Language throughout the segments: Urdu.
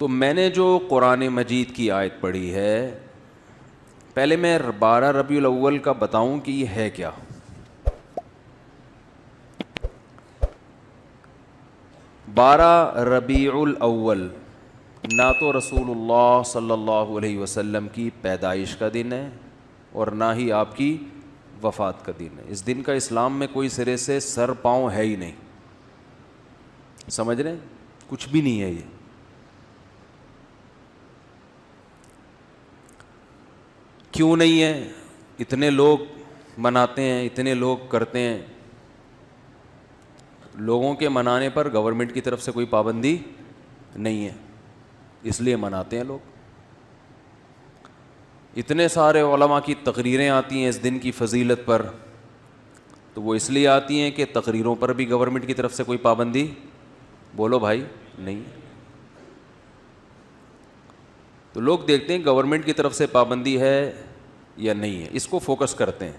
تو میں نے جو قرآن مجید کی آیت پڑھی ہے، پہلے میں 12 ربیع الاول کا بتاؤں کہ یہ ہے کیا. 12 ربیع الاول نہ تو رسول اللہ صلی اللہ علیہ وسلم کی پیدائش کا دن ہے اور نہ ہی آپ کی وفات کا دن ہے. اس دن کا اسلام میں کوئی سرے سے سر پاؤں ہے ہی نہیں. سمجھ رہے ہیں؟ کچھ بھی نہیں ہے. یہ کیوں نہیں ہے؟ اتنے لوگ مناتے ہیں، اتنے لوگ کرتے ہیں. لوگوں کے منانے پر گورنمنٹ کی طرف سے کوئی پابندی نہیں ہے، اس لیے مناتے ہیں لوگ. اتنے سارے علماء کی تقریریں آتی ہیں اس دن کی فضیلت پر، تو وہ اس لیے آتی ہیں کہ تقریروں پر بھی گورنمنٹ کی طرف سے کوئی پابندی، بولو بھائی، نہیں ہے. تو لوگ دیکھتے ہیں گورنمنٹ کی طرف سے پابندی ہے یا نہیں ہے، اس کو فوکس کرتے ہیں.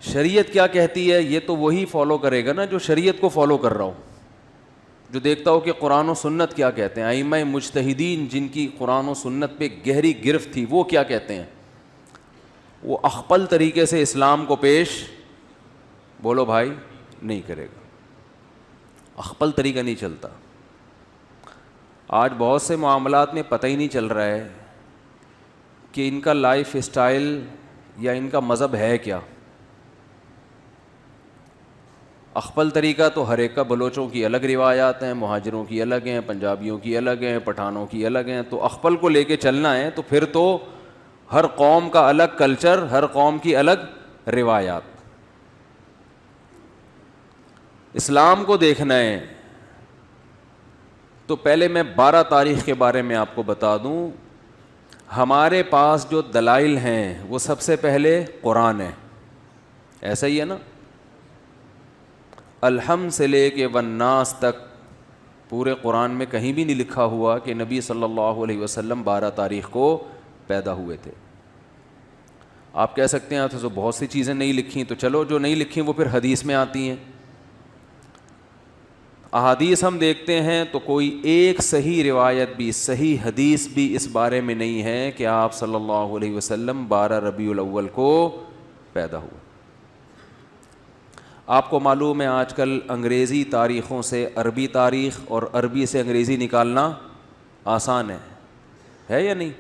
شریعت کیا کہتی ہے یہ تو وہی فالو کرے گا نا جو شریعت کو فالو کر رہا ہو، جو دیکھتا ہو کہ قرآن و سنت کیا کہتے ہیں. ائمہ مجتہدین جن کی قرآن و سنت پہ گہری گرفت تھی وہ کیا کہتے ہیں، وہ اخپل طریقے سے اسلام کو پیش، بولو بھائی، نہیں کرے گا. اخپل طریقہ نہیں چلتا. آج بہت سے معاملات میں پتہ ہی نہیں چل رہا ہے کہ ان کا لائف اسٹائل یا ان کا مذہب ہے کیا. اخپل طریقہ تو ہر ایک کا، بلوچوں کی الگ روایات ہیں، مہاجروں کی الگ ہیں، پنجابیوں کی الگ ہیں، پٹھانوں کی الگ ہیں. تو اخپل کو لے کے چلنا ہے تو پھر تو ہر قوم کا الگ کلچر، ہر قوم کی الگ روایات. اسلام کو دیکھنا ہے تو پہلے میں 12 تاریخ کے بارے میں آپ کو بتا دوں. ہمارے پاس جو دلائل ہیں وہ سب سے پہلے قرآن ہے، ایسا ہی ہے نا. الحمد سے لے کے والناس تک پورے قرآن میں کہیں بھی نہیں لکھا ہوا کہ نبی صلی اللہ علیہ وسلم 12 تاریخ کو پیدا ہوئے تھے. آپ کہہ سکتے ہیں تو بہت سی چیزیں نہیں لکھی، تو چلو جو نہیں لکھی وہ پھر حدیث میں آتی ہیں. احادیث ہم دیکھتے ہیں تو کوئی ایک صحیح روایت بھی، صحیح حدیث بھی اس بارے میں نہیں ہے کہ آپ صلی اللہ علیہ وسلم 12 ربیع الاول کو پیدا ہوئے. آپ کو معلوم ہے آج کل انگریزی تاریخوں سے عربی تاریخ اور عربی سے انگریزی نکالنا آسان ہے یا نہیں؟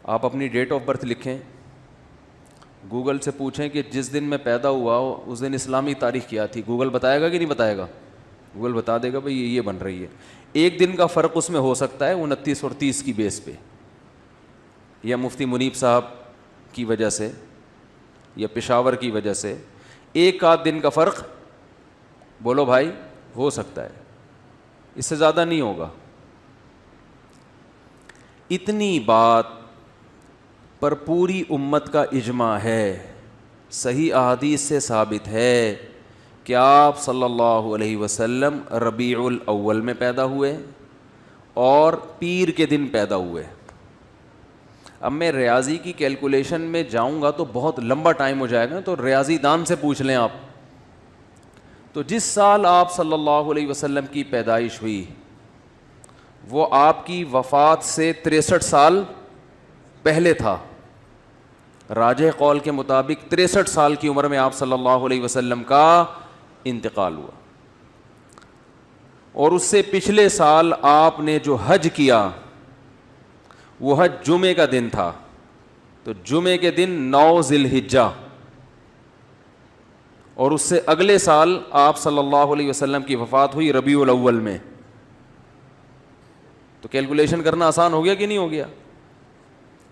آپ اپنی ڈیٹ آف برتھ لکھیں، گوگل سے پوچھیں کہ جس دن میں پیدا ہوا ہو اس دن اسلامی تاریخ کیا تھی، گوگل بتائے گا کہ نہیں بتائے گا؟ گوگل بتا دے گا بھئی یہ بن رہی ہے. ایک دن کا فرق اس میں ہو سکتا ہے 29 اور 30 کی بیس پہ، یا مفتی منیب صاحب کی وجہ سے یا پشاور کی وجہ سے ایک آدھ دن کا فرق، بولو بھائی، ہو سکتا ہے. اس سے زیادہ نہیں ہوگا. اتنی بات پر پوری امت کا اجماع ہے، صحیح احادیث سے ثابت ہے کہ آپ صلی اللہ علیہ وسلم ربیع الاول میں پیدا ہوئے اور پیر کے دن پیدا ہوئے. اب میں ریاضی کی کیلکولیشن میں جاؤں گا تو بہت لمبا ٹائم ہو جائے گا، تو ریاضی دان سے پوچھ لیں آپ. تو جس سال آپ صلی اللہ علیہ وسلم کی پیدائش ہوئی وہ آپ کی وفات سے 63 سال پہلے تھا. راجح قول کے مطابق 63 سال کی عمر میں آپ صلی اللہ علیہ وسلم کا انتقال ہوا. اور اس سے پچھلے سال آپ نے جو حج کیا وہ حج جمعے کا دن تھا، تو جمعے کے دن 9 ذی الحجہ. اور اس سے اگلے سال آپ صلی اللہ علیہ وسلم کی وفات ہوئی ربیع الاول میں. تو کیلکولیشن کرنا آسان ہو گیا کہ نہیں ہو گیا؟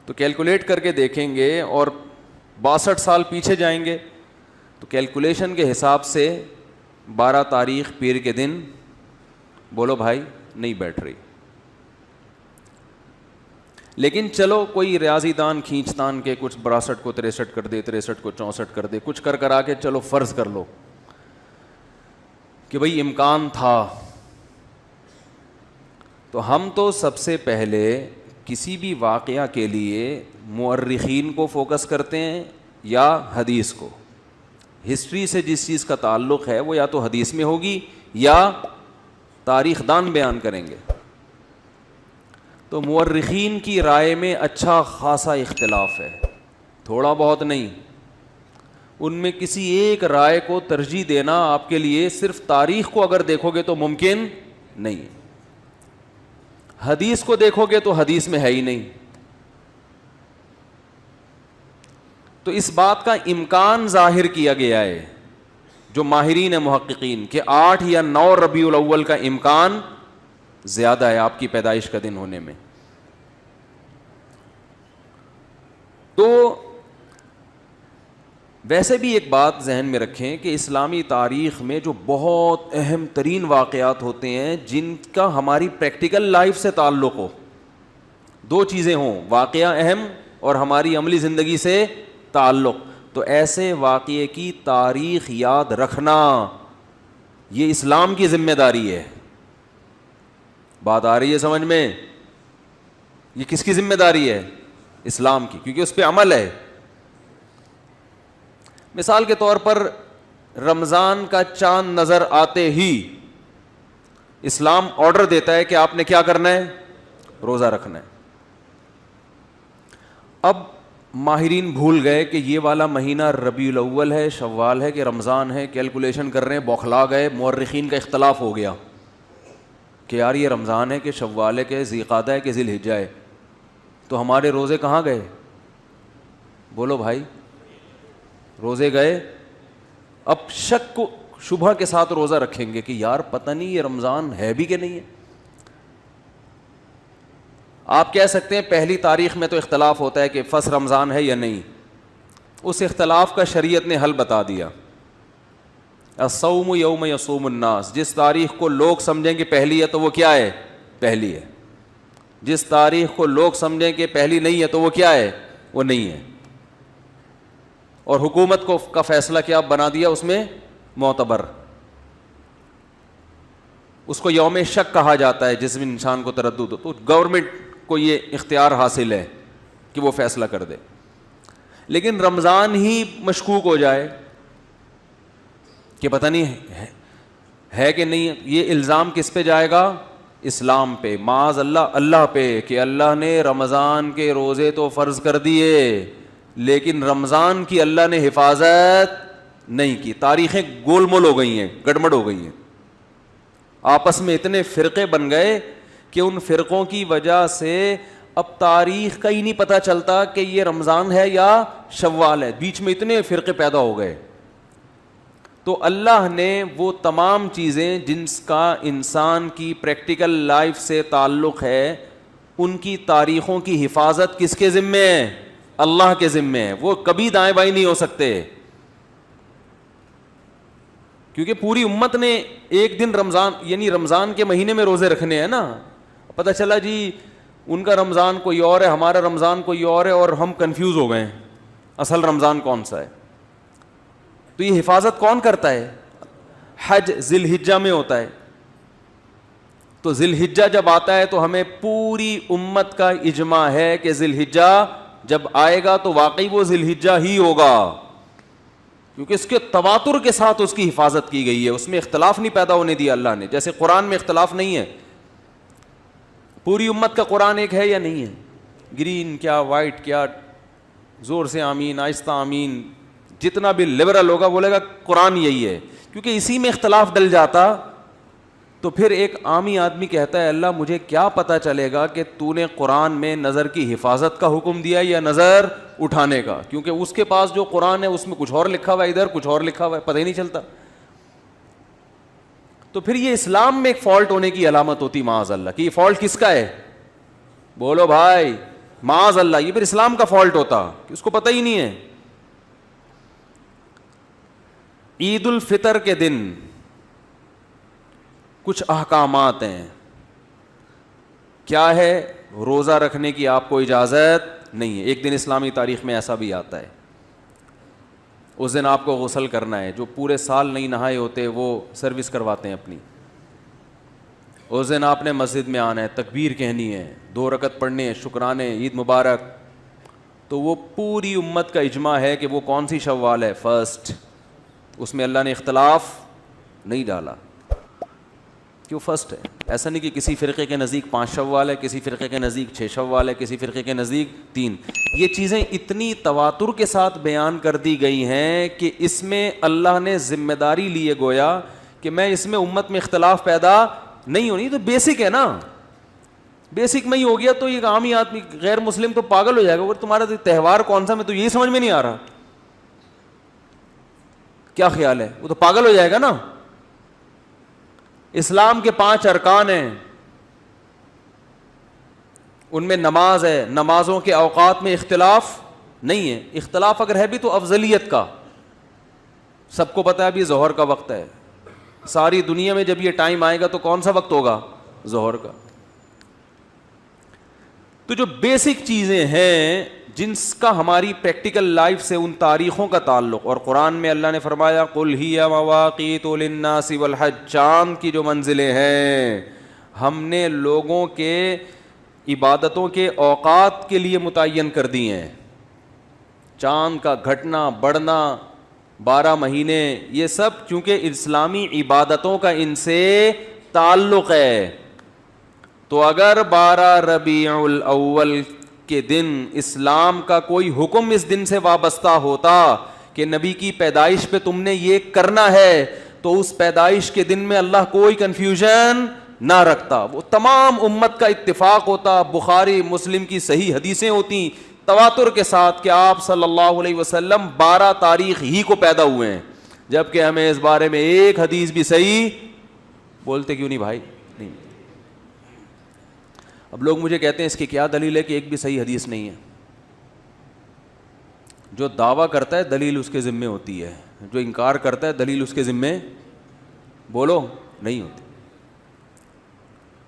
تو کیلکولیٹ کر کے دیکھیں گے اور 62 سال پیچھے جائیں گے تو کیلکولیشن کے حساب سے 12 تاریخ پیر کے دن، بولو بھائی، نہیں بیٹھ رہی. لیکن چلو کوئی ریاضی دان کھینچ تان کے کچھ 62 کو 63 کر دے، 63 کو 64 کر دے، کچھ کرا کے چلو فرض کر لو کہ بھئی امکان تھا. تو ہم تو سب سے پہلے کسی بھی واقعہ کے لیے مورخین کو فوکس کرتے ہیں یا حدیث کو. ہسٹری سے جس چیز کا تعلق ہے وہ یا تو حدیث میں ہوگی یا تاریخ دان بیان کریں گے. تو مورخین کی رائے میں اچھا خاصا اختلاف ہے, تھوڑا بہت نہیں. ان میں کسی ایک رائے کو ترجیح دینا آپ کے لیے صرف تاریخ کو اگر دیکھو گے تو ممکن نہیں. حدیث کو دیکھو گے تو حدیث میں ہے ہی نہیں. تو اس بات کا امکان ظاہر کیا گیا ہے جو ماہرین محققین کہ 8 یا 9 ربیع الاول کا امکان زیادہ ہے آپ کی پیدائش کا دن ہونے میں. تو ویسے بھی ایک بات ذہن میں رکھیں کہ اسلامی تاریخ میں جو بہت اہم ترین واقعات ہوتے ہیں جن کا ہماری پریکٹیکل لائف سے تعلق ہو, 2 چیزیں ہوں, واقعہ اہم اور ہماری عملی زندگی سے تعلق, تو ایسے واقعے کی تاریخ یاد رکھنا یہ اسلام کی ذمہ داری ہے. بات آ رہی ہے سمجھ میں؟ یہ کس کی ذمہ داری ہے؟ اسلام کی, کیونکہ اس پہ عمل ہے. مثال کے طور پر رمضان کا چاند نظر آتے ہی اسلام آرڈر دیتا ہے کہ آپ نے کیا کرنا ہے؟ روزہ رکھنا ہے. اب ماہرین بھول گئے کہ یہ والا مہینہ ربیع الاول ہے, شوال ہے کہ رمضان ہے, کیلکولیشن کر رہے ہیں, بوکھلا گئے. مورخین کا اختلاف ہو گیا کہ یار یہ رمضان ہے کہ شوال ہے کہ ذی قعدہ ہے کہ ذی الحجہ ہے, تو ہمارے روزے کہاں گئے؟ بولو بھائی, روزے گئے. اب شک کو شبہ کے ساتھ روزہ رکھیں گے کہ یار پتہ نہیں یہ رمضان ہے بھی کہ نہیں ہے. آپ کہہ سکتے ہیں پہلی تاریخ میں تو اختلاف ہوتا ہے کہ فس رمضان ہے یا نہیں, اس اختلاف کا شریعت نے حل بتا دیا. الصوم یوم یصوم الناس, جس تاریخ کو لوگ سمجھیں کہ پہلی ہے تو وہ کیا ہے؟ پہلی ہے. جس تاریخ کو لوگ سمجھیں کہ پہلی نہیں ہے تو وہ کیا ہے؟ وہ نہیں ہے. اور حکومت کو کا فیصلہ کیا بنا دیا اس میں؟ معتبر. اس کو یوم شک کہا جاتا ہے جس میں انسان کو تردد ہو, تو گورنمنٹ کو یہ اختیار حاصل ہے کہ وہ فیصلہ کر دے. لیکن رمضان ہی مشکوک ہو جائے کہ پتہ نہیں ہے کہ نہیں, یہ الزام کس پہ جائے گا؟ اسلام پہ, معاذ اللہ اللہ پہ, کہ اللہ نے رمضان کے روزے تو فرض کر دیے لیکن رمضان کی اللہ نے حفاظت نہیں کی. تاریخیں گول مول ہو گئی ہیں, گڑبڑ ہو گئی ہیں. آپس میں اتنے فرقے بن گئے کہ ان فرقوں کی وجہ سے اب تاریخ کا ہی نہیں پتہ چلتا کہ یہ رمضان ہے یا شوال ہے. بیچ میں اتنے فرقے پیدا ہو گئے. تو اللہ نے وہ تمام چیزیں جن کا انسان کی پریکٹیکل لائف سے تعلق ہے ان کی تاریخوں کی حفاظت کس کے ذمے ہے؟ اللہ کے ذمے ہے. وہ کبھی دائیں بائیں نہیں ہو سکتے, کیونکہ پوری امت نے ایک دن رمضان یعنی رمضان کے مہینے میں روزے رکھنے ہیں نا. پتہ چلا جی ان کا رمضان کوئی اور ہے, ہمارا رمضان کوئی اور ہے, اور ہم کنفیوز ہو گئے اصل رمضان کون سا ہے. تو یہ حفاظت کون کرتا ہے؟ حج ذی الحجہ میں ہوتا ہے. تو ذی الحجہ جب آتا ہے تو ہمیں پوری امت کا اجماع ہے کہ ذی الحجہ جب آئے گا تو واقعی وہ ذی الحجہ ہی ہوگا, کیونکہ اس کے تواتر کے ساتھ اس کی حفاظت کی گئی ہے. اس میں اختلاف نہیں پیدا ہونے دیا اللہ نے, جیسے قرآن میں اختلاف نہیں ہے. پوری امت کا قرآن ایک ہے یا نہیں ہے؟ گرین کیا وائٹ کیا, زور سے آمین, آہستہ آمین, جتنا بھی لبرل ہوگا بولے گا قرآن یہی ہے. کیونکہ اسی میں اختلاف ڈل جاتا تو پھر ایک عامی آدمی کہتا ہے اللہ مجھے کیا پتہ چلے گا کہ تو نے قرآن میں نظر کی حفاظت کا حکم دیا یا نظر اٹھانے کا, کیونکہ اس کے پاس جو قرآن ہے اس میں کچھ اور لکھا ہوا ہے, ادھر کچھ اور لکھا ہوا ہے, پتہ ہی نہیں چلتا. تو پھر یہ اسلام میں ایک فالٹ ہونے کی علامت ہوتی معاذ اللہ کہ یہ فالٹ کس کا ہے؟ بولو بھائی, معاذ اللہ, یہ پھر اسلام کا فالٹ ہوتا کہ اس کو پتہ ہی نہیں ہے. عید الفطر کے دن کچھ احکامات ہیں. کیا ہے؟ روزہ رکھنے کی آپ کو اجازت نہیں ہے. ایک دن اسلامی تاریخ میں ایسا بھی آتا ہے, اس دن آپ کو غسل کرنا ہے. جو پورے سال نہیں نہائے ہوتے وہ سروس کرواتے ہیں اپنی. اس دن آپ نے مسجد میں آنا ہے, تکبیر کہنی ہے, 2 رکعت پڑھنے ہیں, شکرانے, عید مبارک. تو وہ پوری امت کا اجماع ہے کہ وہ کون سی شوال ہے؟ فرسٹ. اس میں اللہ نے اختلاف نہیں ڈالا. کہ وہ فرسٹ ہے. ایسا نہیں کہ کسی فرقے کے نزدیک 5 شوال ہے, کسی فرقے کے نزدیک 6 شوال ہے, کسی فرقے کے نزدیک 3. یہ چیزیں اتنی تواتر کے ساتھ بیان کر دی گئی ہیں کہ اس میں اللہ نے ذمہ داری لیے گویا کہ میں اس میں امت میں اختلاف پیدا نہیں ہونی. تو بیسک ہے نا, بیسک میں ہی ہو گیا تو ایک عام ہی آدمی غیر مسلم تو پاگل ہو جائے گا, وہ تمہارا تہوار کون سا, میں تو یہی سمجھ میں نہیں آ رہا, کیا خیال ہے, وہ تو پاگل ہو جائے گا نا. اسلام کے 5 ارکان ہیں, ان میں نماز ہے, نمازوں کے اوقات میں اختلاف نہیں ہے. اختلاف اگر ہے بھی تو افضلیت کا. سب کو پتہ ہے ابھی ظہر کا وقت ہے, ساری دنیا میں جب یہ ٹائم آئے گا تو کون سا وقت ہوگا, ظہر کا. تو جو بیسک چیزیں ہیں جن کا ہماری پریکٹیکل لائف سے ان تاریخوں کا تعلق, اور قرآن میں اللہ نے فرمایا قل ہی مواقیت للناس والحج, چاند کی جو منزلیں ہیں ہم نے لوگوں کے عبادتوں کے اوقات کے لیے متعین کر دی ہیں. چاند کا گھٹنا بڑھنا 12 مہینے یہ سب چونکہ اسلامی عبادتوں کا ان سے تعلق ہے. تو اگر 12 ربیع الاول کے دن اسلام کا کوئی حکم اس دن سے وابستہ ہوتا کہ نبی کی پیدائش پہ تم نے یہ کرنا ہے, تو اس پیدائش کے دن میں اللہ کوئی کنفیوژن نہ رکھتا, وہ تمام امت کا اتفاق ہوتا. بخاری مسلم کی صحیح حدیثیں ہوتی تواتر کے ساتھ کہ آپ صلی اللہ علیہ وسلم 12 تاریخ ہی کو پیدا ہوئے ہیں, جبکہ ہمیں اس بارے میں ایک حدیث بھی صحیح بولتے کیوں نہیں بھائی, نہیں. اب لوگ مجھے کہتے ہیں اس کی کیا دلیل ہے کہ ایک بھی صحیح حدیث نہیں ہے. جو دعویٰ کرتا ہے دلیل اس کے ذمے ہوتی ہے, جو انکار کرتا ہے دلیل اس کے ذمے بولو نہیں ہوتی.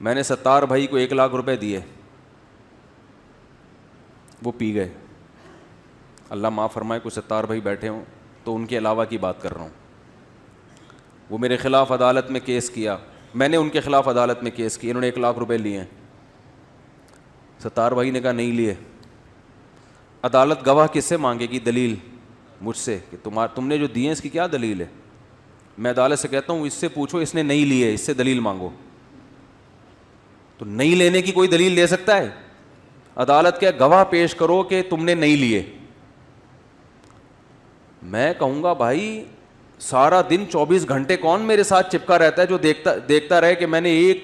میں نے 70 بھائی کو 1 لاکھ روپے دیے, وہ پی گئے. اللہ معاف فرمائے کوئی 70 بھائی بیٹھے ہوں تو ان کے علاوہ کی بات کر رہا ہوں. وہ میرے خلاف عدالت میں کیس کیا, میں نے ان کے خلاف عدالت میں کیس کیا, انہوں نے 1 لاکھ روپے لیے. 70 بھائی نے کہا نہیں لیے. عدالت گواہ کس سے مانگے گی, دلیل مجھ سے کہ تم نے جو دیے ہیں اس کی کیا دلیل ہے. میں عدالت سے کہتا ہوں اس سے پوچھو اس نے نہیں لیے, اس سے دلیل مانگو. تو نہیں لینے کی کوئی دلیل لے سکتا ہے؟ عدالت کے گواہ پیش کرو کہ تم نے نہیں لیے. میں کہوں گا بھائی سارا دن 24 گھنٹے کون میرے ساتھ چپکا رہتا ہے جو دیکھتا رہے کہ میں نے ایک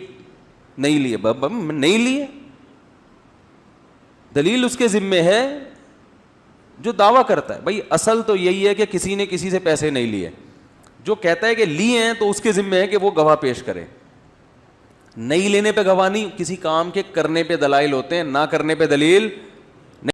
نہیں لیے. نہیں لیے, دلیل اس کے ذمے ہے جو دعویٰ کرتا ہے. بھائی اصل تو یہی ہے کہ کسی نے کسی سے پیسے نہیں لیے. جو کہتا ہے کہ لیے ہیں تو اس کے ذمے ہے کہ وہ گواہ پیش کرے. نہیں لینے پہ گواہ نہیں, کسی کام کے کرنے پہ دلائل ہوتے ہیں, نہ کرنے پہ دلیل